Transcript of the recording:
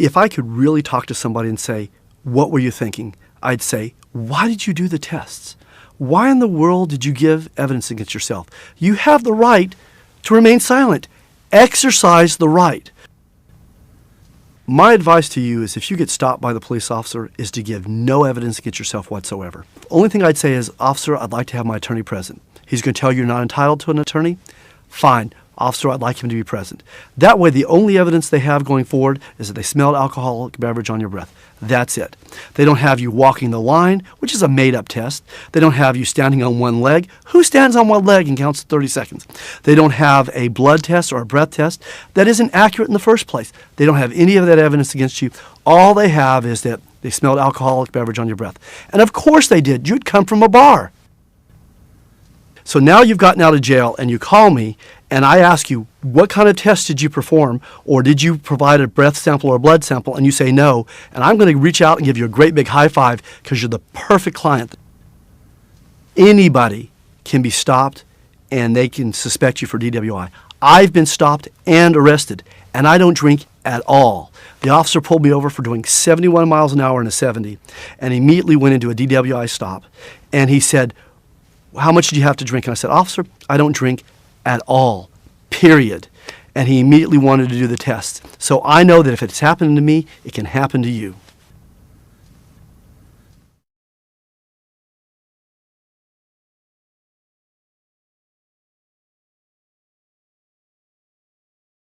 If I could really talk to somebody and say, what were you thinking? I'd say, why did you do the tests? Why in the world did you give evidence against yourself? You have the right to remain silent. Exercise the right. My advice to you is if you get stopped by the police officer is to give no evidence against yourself whatsoever. Only thing I'd say is, officer, I'd like to have my attorney present. He's going to tell you you're not entitled to an attorney. Fine. Officer, I'd like him to be present. That way, the only evidence they have going forward is that they smelled alcoholic beverage on your breath. That's it. They don't have you walking the line, which is a made-up test. They don't have you standing on one leg. Who stands on one leg and counts 30 seconds? They don't have a blood test or a breath test that isn't accurate in the first place. They don't have any of that evidence against you. All they have is that they smelled alcoholic beverage on your breath. And of course they did. You'd come from a bar. So now you've gotten out of jail and you call me and I ask you, what kind of test did you perform, or did you provide a breath sample or a blood sample, and you say no, and I'm going to reach out and give you a great big high five because you're the perfect client. Anybody can be stopped and they can suspect you for DWI. I've been stopped and arrested, and I don't drink at all. The officer pulled me over for doing 71 miles an hour in a 70 and immediately went into a DWI stop, and he said, how much did you have to drink? And I said, officer, I don't drink at all, period. And he immediately wanted to do the test. So I know that if it's happened to me, it can happen to you.